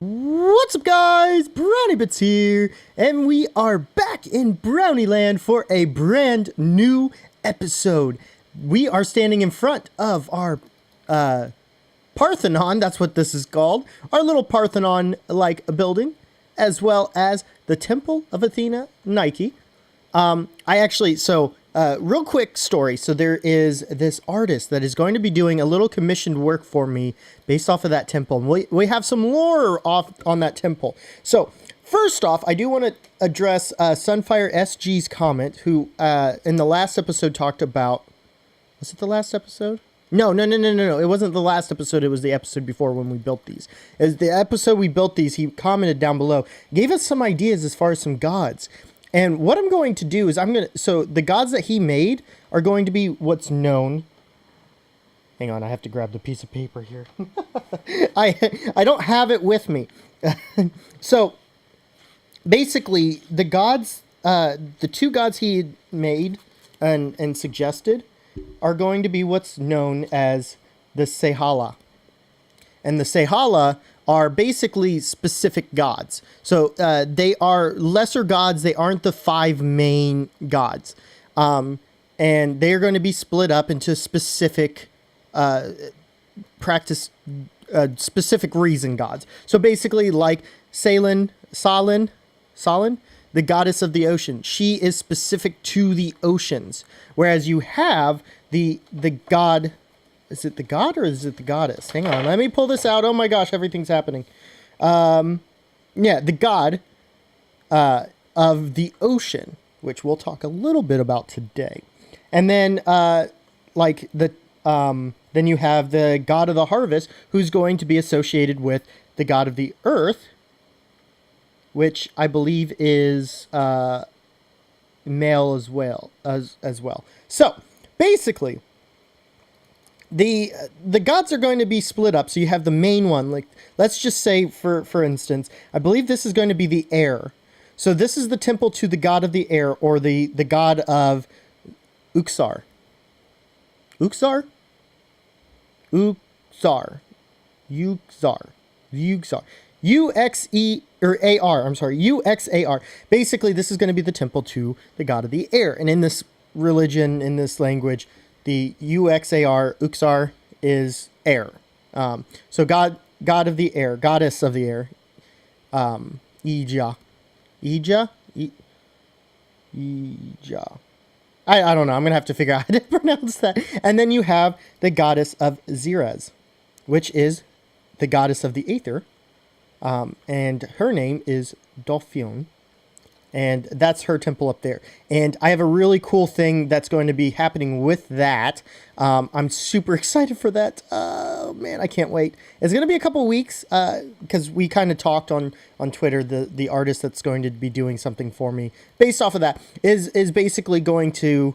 What's up, guys? BrownieBits here, and we are back in BrownieLand for a brand new episode. We are standing in front of our Parthenon, that's what this is called, our little Parthenon-like building, as well as the Temple of Athena Nike. Real quick story. So there is this artist that is going to be doing a little commissioned work for me based off of that temple. And we have some lore off on that temple. So first off, I do want to address Sunfire SG's comment, who in the last episode talked about, was it the last episode? No. It wasn't the last episode. It was the episode before when we built these. As the episode we built these, he commented down below, gave us some ideas as far as some gods. And what I'm going to do is so the gods that he made are going to be what's known. Hang on, I have to grab the piece of paper here. I don't have it with me. So basically the gods, the two gods he made and suggested are going to be what's known as the Sehala. And the Sehala are basically specific gods. So they are lesser gods. They aren't the five main gods. And they're going to be split up into specific specific reason gods. So basically like Salin, the goddess of the ocean. She is specific to the oceans. Whereas you have the god... Is it the god or is it the goddess? Hang on, let me pull this out. Oh my gosh, everything's happening. Yeah, the god of the ocean, which we'll talk a little bit about today. And then then you have the god of the harvest, who's going to be associated with the god of the earth, which I believe is male as well. So basically, the gods are going to be split up. So you have the main one, like let's just say for instance, I believe this is going to be the air. So this is the temple to the god of the air, or the god of Uxar. Uxar? Uxar. Uxar. Uxar. U-X-E, or A-R, I'm sorry, U-X-A-R. Basically, this is going to be the temple to the god of the air. And in this religion, in this language, the U-X-A-R, Uxar, is air. So God of the air, goddess of the air, Ija. Ija? Ija. I don't know. I'm going to have to figure out how to pronounce that. And then you have the goddess of Zirez, which is the goddess of the aether. And her name is Dolphion. And that's her temple up there. And I have a really cool thing that's going to be happening with that. I'm super excited for that. Oh, man, I can't wait. It's going to be a couple weeks because we kind of talked on Twitter. The artist that's going to be doing something for me based off of that is basically going to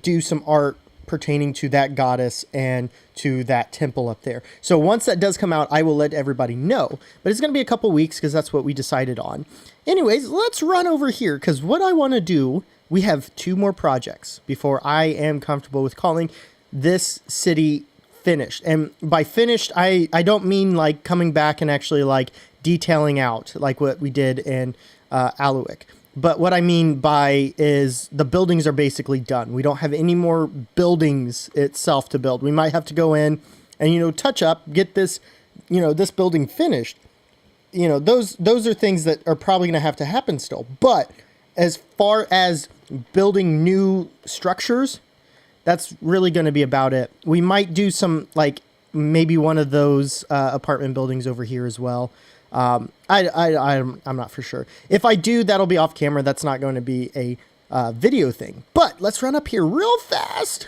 do some art pertaining to that goddess and to that temple up there. So once that does come out, I will let everybody know. But it's going to be a couple weeks because that's what we decided on. Anyways, let's run over here because what I want to do, we have two more projects before I am comfortable with calling this city finished. And by finished, I don't mean like coming back and actually like detailing out like what we did in Aluik. But what I mean by is the buildings are basically done. We don't have any more buildings itself to build. We might have to go in and, touch up, get this, this building finished. Those are things that are probably going to have to happen still. But as far as building new structures, that's really going to be about it. We might do some, like, maybe one of those apartment buildings over here as well. I'm not for sure. If I do, that'll be off camera. That's not going to be a video thing. But let's run up here real fast.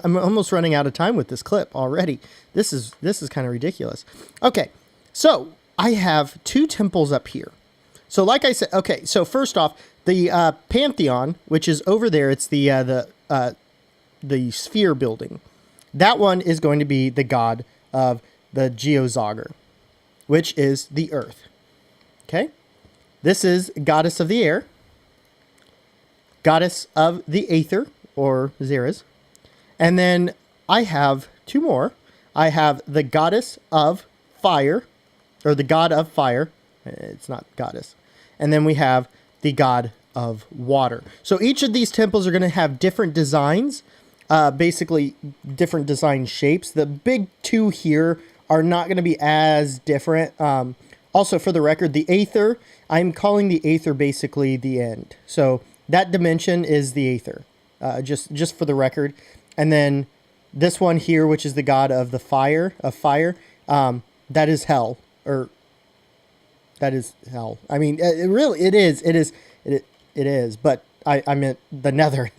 I'm almost running out of time with this clip already. This is kind of ridiculous. Okay, so I have two temples up here. So like I said, okay, so first off, the Pantheon, which is over there, it's the sphere building. That one is going to be the god of the Geozager, which is the earth. Okay? This is goddess of the air, goddess of the aether, or Xeres. And then I have two more. I have the goddess of fire, or the god of fire. It's not goddess. And then we have the god of water. So each of these temples are going to have different designs, basically different design shapes. The big two here are not going to be as different. Also, for the record, the Aether, I'm calling the Aether basically the end. So that dimension is the Aether, just for the record. And then this one here, which is the god of the fire, that is hell, or that is hell. I mean, it is, but I meant the nether.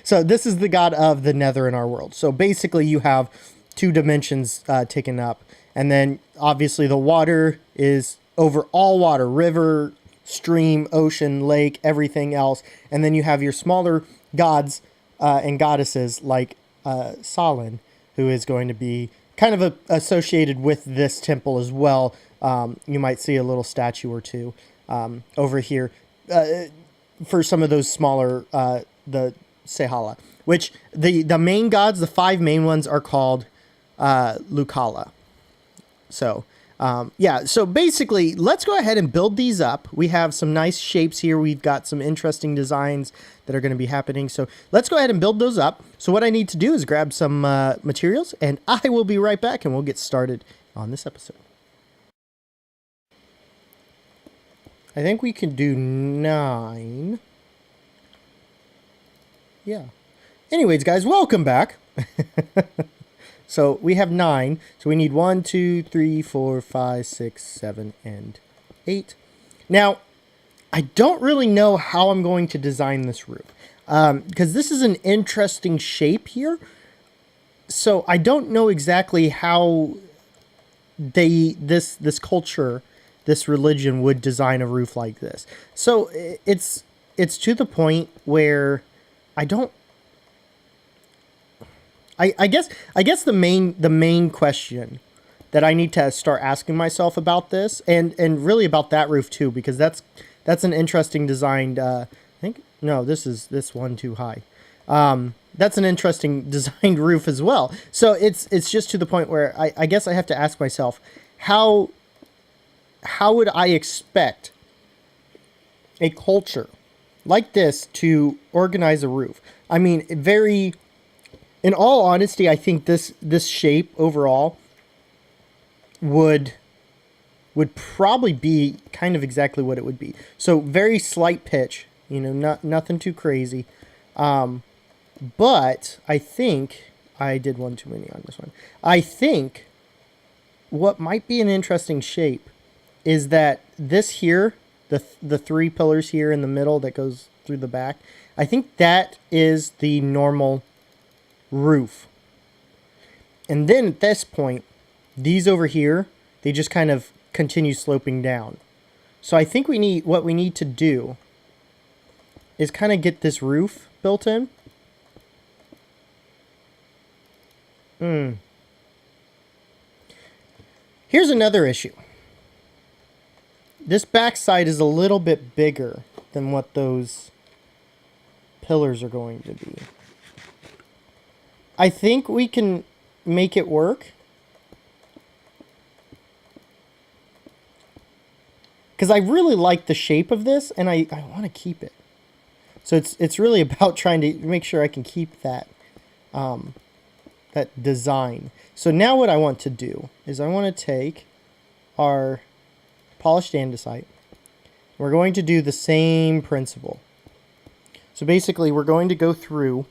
So this is the god of the nether in our world. So basically you have two dimensions taken up. And then obviously the water is over all water, river, stream, ocean, lake, everything else. And then you have your smaller gods and goddesses like Solin, who is going to be kind of associated with this temple as well. You might see a little statue or two over here for some of those smaller, the Sehala, which the main gods, the five main ones, are called Lucala. So, yeah, so basically, let's go ahead and build these up. We have some nice shapes here. We've got some interesting designs that are going to be happening. So let's go ahead and build those up. So what I need to do is grab some materials, and I will be right back, and we'll get started on this episode. I think we can do 9. Yeah. Anyways, guys, welcome back. So we have 9. So we need 1, 2, 3, 4, 5, 6, 7, and 8. Now, I don't really know how I'm going to design this roof. Because this is an interesting shape here. So I don't know exactly how this culture, this religion would design a roof like this. So it's to the point where I don't. I guess the main question that I need to start asking myself about this, and really about that roof too, because that's an interesting designed. I think no, this one too high. That's an interesting designed roof as well. So it's just to the point where I guess I have to ask myself how would I expect a culture like this to organize a roof? I mean, in all honesty, I think this shape overall would probably be kind of exactly what it would be. So very slight pitch, nothing too crazy. But I think I did one too many on this one. I think what might be an interesting shape is that this here, the 3 pillars here in the middle that goes through the back, I think that is the normal roof. And then at this point, these over here, they just kind of continue sloping down. So I think what we need to do is kind of get this roof built in. Here's another issue. This backside is a little bit bigger than what those pillars are going to be. I think we can make it work. Because I really like the shape of this, and I want to keep it. So it's really about trying to make sure I can keep that that design. So now what I want to do is I want to take our polished andesite. We're going to do the same principle. So basically we're going to go through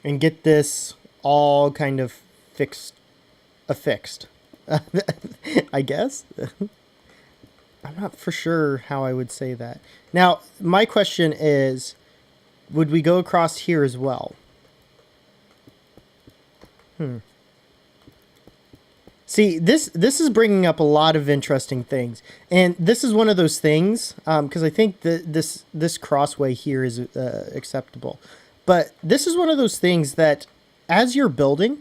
and get this all kind of affixed. I guess. I'm not for sure how I would say that. Now, my question is, would we go across here as well? See, this is bringing up a lot of interesting things. And this is one of those things, because I think that this crossway here is acceptable. But this is one of those things that, as you're building,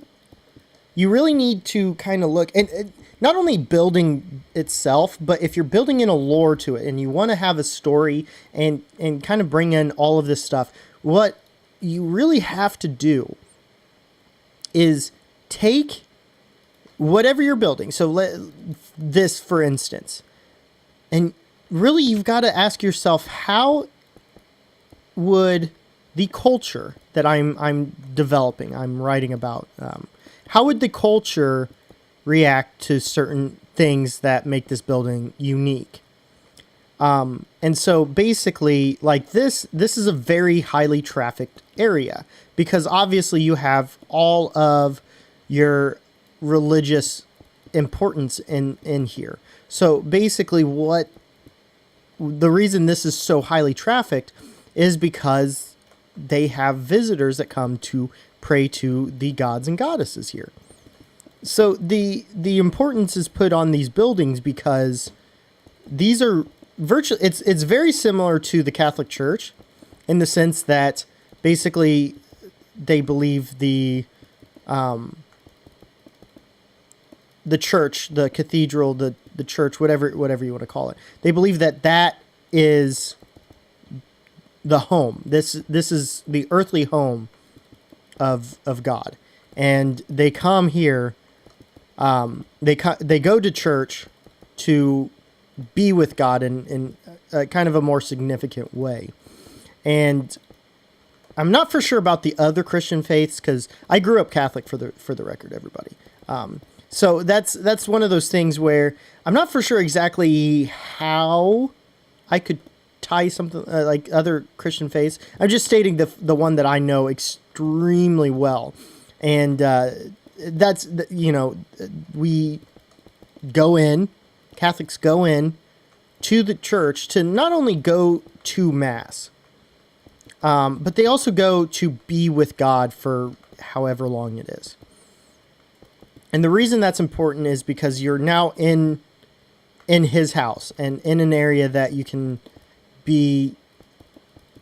you really need to kind of look, and not only building itself, but if you're building in a lore to it and you want to have a story and kind of bring in all of this stuff, what you really have to do is take whatever you're building. So this, for instance, and really you've got to ask yourself, how would the culture that I'm developing, I'm writing about, how would the culture react to certain things that make this building unique? And so basically, like this is a very highly trafficked area because obviously you have all of your religious importance in here. So basically the reason this is so highly trafficked is because they have visitors that come to pray to the gods and goddesses here. So the importance is put on these buildings because these are virtually, it's very similar to the Catholic Church in the sense that basically they believe the church, the cathedral, the church, whatever you want to call it, they believe that is the home. This is the earthly home of God, and they come here. They go to church to be with God in kind of a more significant way. And I'm not for sure about the other Christian faiths because I grew up Catholic for the record, everybody. So that's one of those things where I'm not for sure exactly how I could tie something like other Christian faiths. I'm just stating the one that I know extremely well, and that's we go in, Catholics go in to the church to not only go to mass, but they also go to be with God for however long it is. And the reason that's important is because you're now in his house and in an area that you can be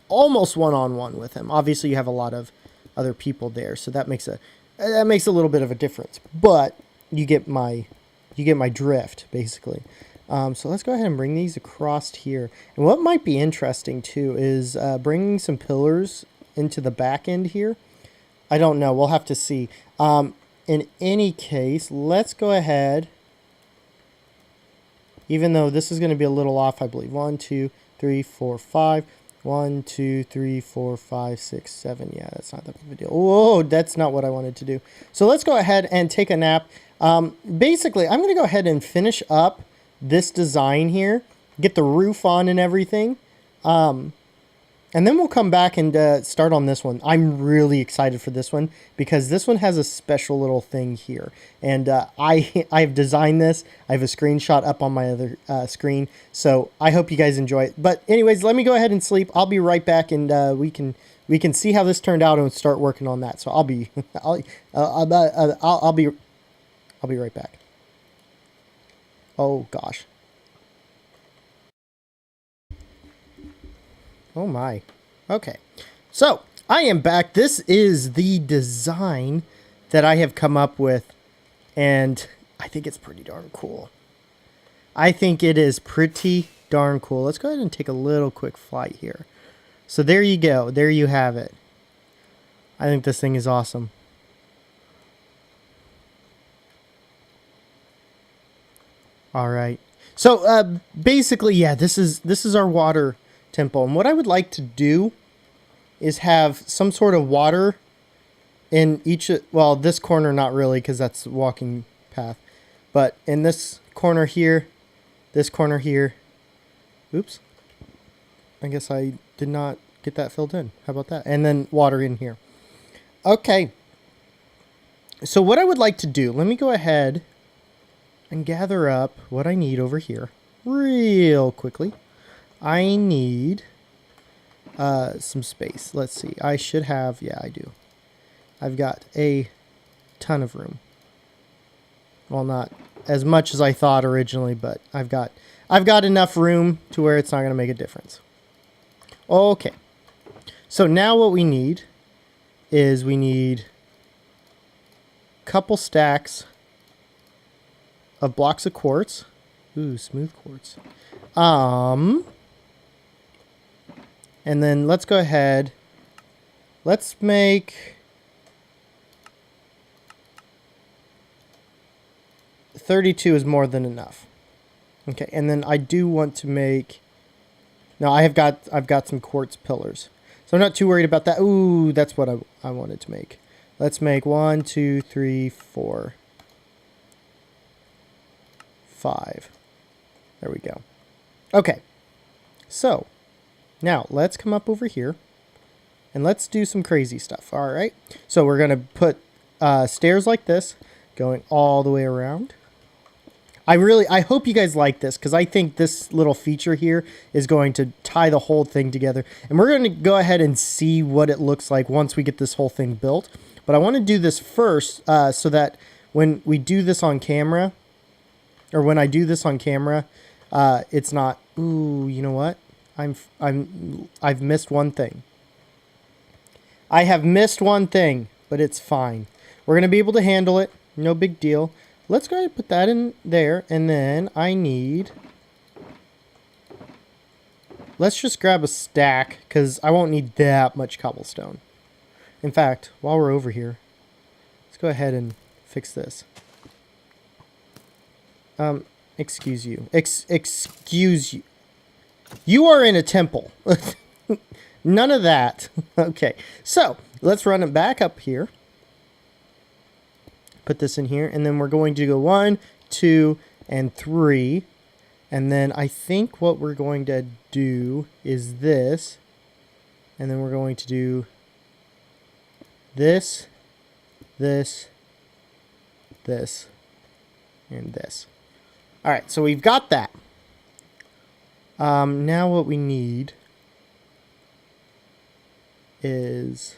almost one-on-one with him. Obviously, you have a lot of other people there, so that makes a little bit of a difference. But you get my drift, basically. So let's go ahead and bring these across here. And what might be interesting too is bringing some pillars into the back end here. I don't know. We'll have to see. In any case, let's go ahead. Even though this is going to be a little off, I believe. 1, 2, 3, 4, 5. 1, 2, 3, 4, 5, 6, 7. Yeah, that's not that big of a deal. Whoa, that's not what I wanted to do. So let's go ahead and take a nap. Basically, I'm going to go ahead and finish up this design here, get the roof on and everything. And then we'll come back and start on this one. I'm really excited for this one because this one has a special little thing here. And I've designed this. I have a screenshot up on my other screen. So I hope you guys enjoy it. But anyways, let me go ahead and sleep. I'll be right back, and we can see how this turned out and start working on that. So I'll be right back. Oh gosh. Oh my. Okay. So, I am back. This is the design that I have come up with, and I think it's pretty darn cool. I think it is pretty darn cool. Let's go ahead and take a little quick flight here. So there you go. There you have it. I think this thing is awesome. All right. So, basically, yeah, this is our water temple, and what I would like to do is have some sort of water in each, well, this corner not really because that's a walking path, but in this corner here, oops, I guess I did not get that filled in. How about that? And then water in here. Okay, so what I would like to do, let me go ahead and gather up what I need over here real quickly. I need some space. Let's see. I should have, yeah, I do. I've got a ton of room. Well, not as much as I thought originally, but I've got enough room to where it's not going to make a difference. Okay. So now what we need is we need a couple stacks of blocks of quartz. Ooh, smooth quartz. And then let's go ahead. Let's make 32 is more than enough. Okay, and then I do want to make... No, I've got some quartz pillars. So I'm not too worried about that. Ooh, that's what I wanted to make. Let's make 1, 2, 3, 4, 5. There we go. Okay, so now let's come up over here and let's do some crazy stuff. All right, so we're going to put stairs like this going all the way around. I hope you guys like this, because I think this little feature here is going to tie the whole thing together. And we're going to go ahead and see what it looks like once we get this whole thing built. But I want to do this first so that when we do this on camera, or when I do this on camera, it's not, ooh, you know what? I've missed one thing. I have missed one thing, but it's fine. We're going to be able to handle it. No big deal. Let's go ahead and put that in there, and then I need... Let's just grab a stack, because I won't need that much cobblestone. In fact, while we're over here, let's go ahead and fix this. Excuse you. Excuse you. You are in a temple. None of that. Okay, so let's run it back up here. Put this in here, and then we're going to go 1, 2, and 3. And then I think what we're going to do is this. And then we're going to do this, this, this, and this. All right, so we've got that. Now what we need is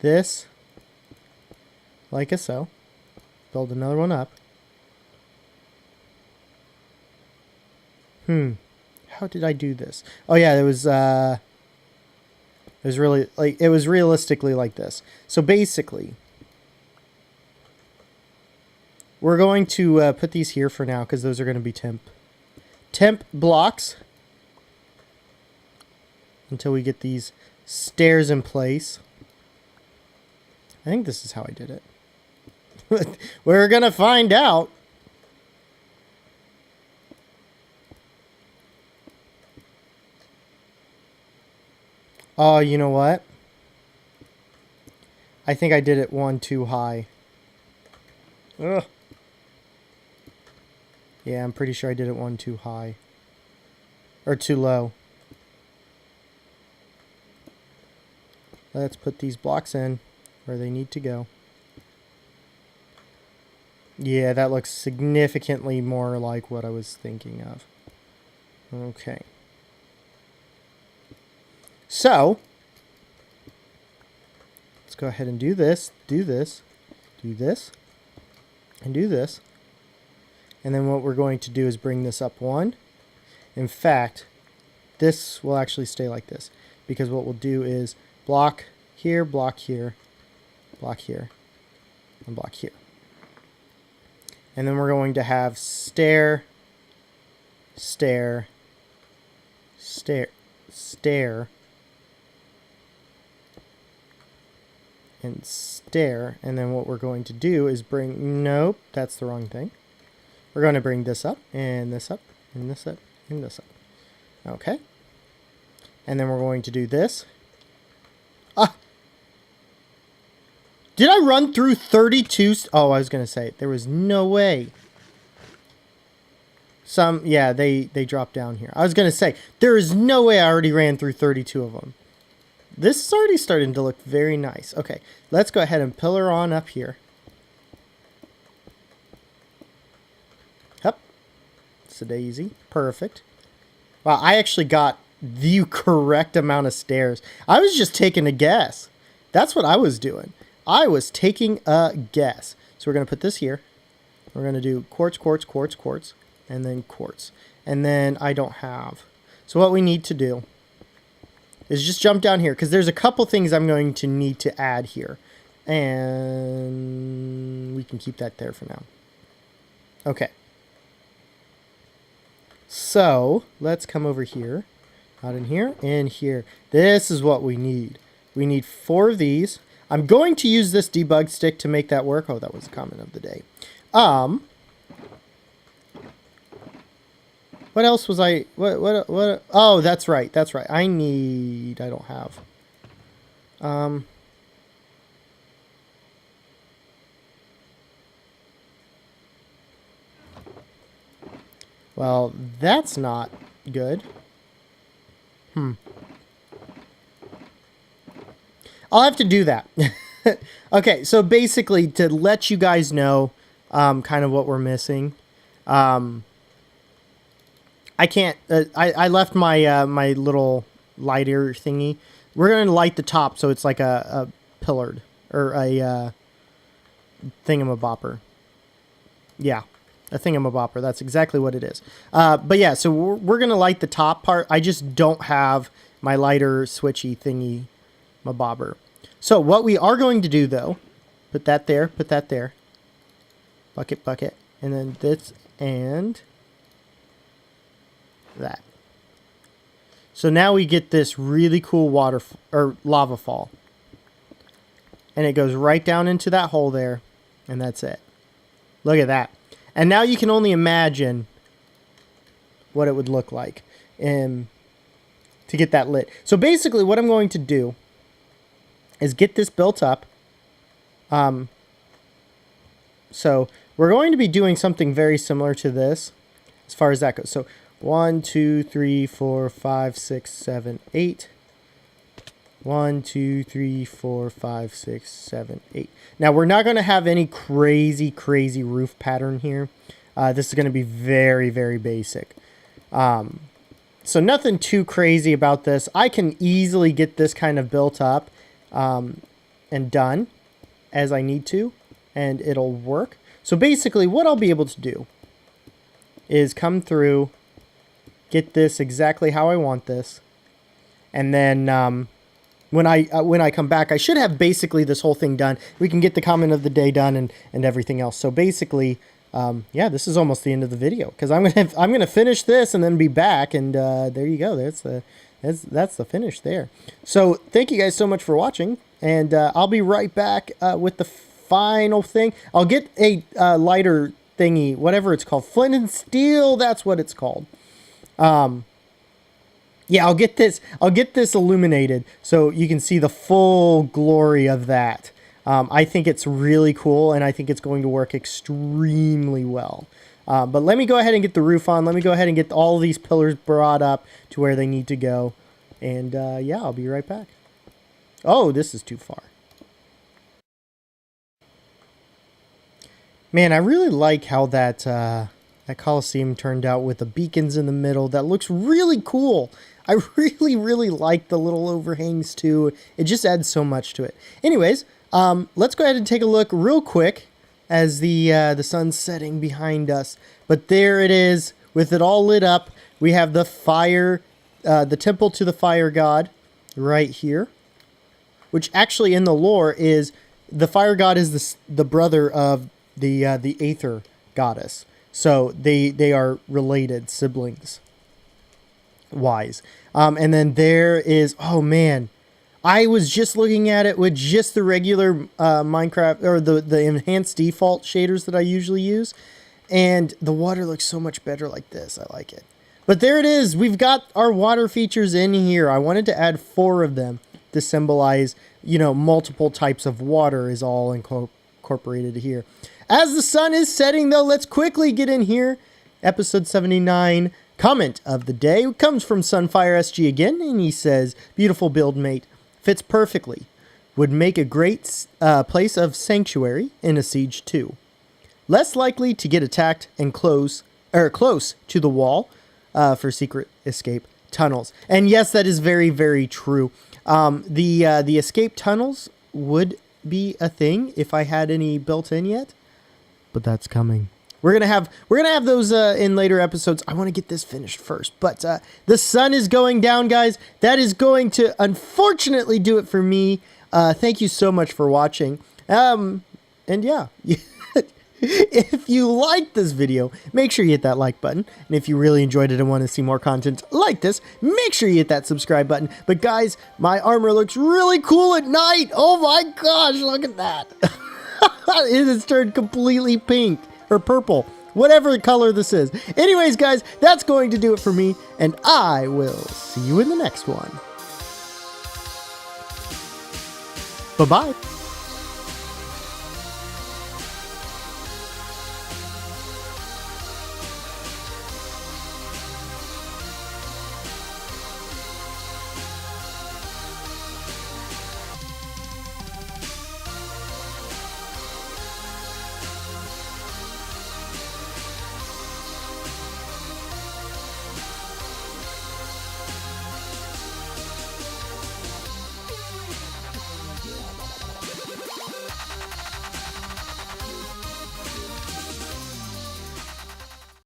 this, like so. Build another one up. How did I do this? Oh yeah, it was really like, it was realistically like this. So basically, we're going to put these here for now, because those are going to be temp blocks until we get these stairs in place. I think this is how I did it. We're gonna find out. Oh, you know what? I think I did it one too high. Ugh. Yeah, I'm pretty sure I did it one too high. Or too low. Let's put these blocks in where they need to go. Yeah, that looks significantly more like what I was thinking of. Okay. So, let's go ahead and do this, do this, do this, and do this. And then what we're going to do is bring this up 1. In fact, this will actually stay like this, because what we'll do is block here, block here, block here, and block here. And then we're going to have stair, stair, stair, stair, and stair. And then what we're going to do is bring, nope, that's the wrong thing. We're going to bring this up, and this up, and this up, and this up. Okay. And then we're going to do this. Ah! Did I run through 32? Oh, I was going to say, there was no way. Yeah, they dropped down here. I was going to say, there is no way I already ran through 32 of them. This is already starting to look very nice. Okay, let's go ahead and pillar on up here. Hup. It's a daisy. Perfect. Wow, I actually got the correct amount of stairs. I was just taking a guess. That's what I was doing. I was taking a guess. So we're going to put this here. We're going to do quartz, quartz, quartz, quartz, and then quartz. And then I don't have. So what we need to do is just jump down here, because there's a couple things I'm going to need to add here. And we can keep that there for now. Okay. So let's come over here. Not in here, in here. This is what we need. We need 4 of these. I'm going to use this debug stick to make that work. Oh, that was a comment of the day. What else was I... What? Oh, that's right. That's right. I don't have... Well, that's not good. I'll have to do that. Okay, so basically, to let you guys know kind of what we're missing, I can't... I left my my little lighter thingy. We're going to light the top so it's like a pillared, or a thingamabopper. Yeah, a thingamabopper. That's exactly what it is. But yeah, so we're going to light the top part. I just don't have my lighter switchy thingy mabobber. So what we are going to do, though, put that there, bucket, bucket, and then this and that. So now we get this really cool water or lava fall. And it goes right down into that hole there, and that's it. Look at that. And now you can only imagine what it would look like to get that lit. So basically what I'm going to do is get this built up. So we're going to be doing something very similar to this as far as that goes. So 1, 2, 3, 4, 5, 6, 7, 8. 1, 2, 3, 4, 5, 6, 7, 8. Now we're not going to have any crazy roof pattern here. This is going to be very, very basic. So nothing too crazy about this. I can easily get this kind of built up and done as I need to, and it'll work. So basically what I'll be able to do is come through, get this exactly how I want this, and then when I come back, I should have basically this whole thing done. We can get the comment of the day done and everything else. So basically, yeah, this is almost the end of the video, because I'm gonna finish this and then be back, and there you go. That's the finish there. So thank you guys so much for watching, and I'll be right back with the final thing. I'll get a lighter thingy, whatever it's called, flint and steel. That's what it's called. Yeah, I'll get this illuminated so you can see the full glory of that. I think it's really cool, and I think it's going to work extremely well. But let me go ahead and get the roof on. Let me go ahead and get all these pillars brought up to where they need to go. And yeah, I'll be right back. Oh, this is too far. Man, I really like how that Coliseum turned out with the beacons in the middle. That looks really cool. I really like the little overhangs too. It just adds so much to it. Anyways, let's go ahead and take a look real quick as the sun's setting behind us. But there it is, with it all lit up. We have the fire, the temple to the fire god right here, which actually in the lore is the fire god is the brother of the Aether goddess. So they are related siblings wise. And then there is, oh man, I was just looking at it with just the regular Minecraft, or the enhanced default shaders that I usually use, and the water looks so much better like this. I like it. But there it is. We've got our water features in here. I wanted to add 4 of them to symbolize, you know, multiple types of water is all incorporated here. As the sun is setting, though, let's quickly get in here. Episode 79, comment of the day comes from Sunfire SG again, and he says, beautiful build, mate. Fits perfectly. Would make a great place of sanctuary in a siege too. Less likely to get attacked and close to the wall for secret escape tunnels. And yes, that is very, very true. The escape tunnels would be a thing if I had any built in yet, but that's coming. We're gonna have those in later episodes. I want to get this finished first, but the sun is going down, guys. That is going to unfortunately do it for me. Thank you so much for watching. And yeah, if you liked this video, make sure you hit that like button. And if you really enjoyed it and want to see more content like this, make sure you hit that subscribe button. But guys, my armor looks really cool at night. Oh my gosh, look at that. It has turned completely pink. or purple, whatever color this is. Anyways, guys, that's going to do it for me, and I will see you in the next one. Bye-bye.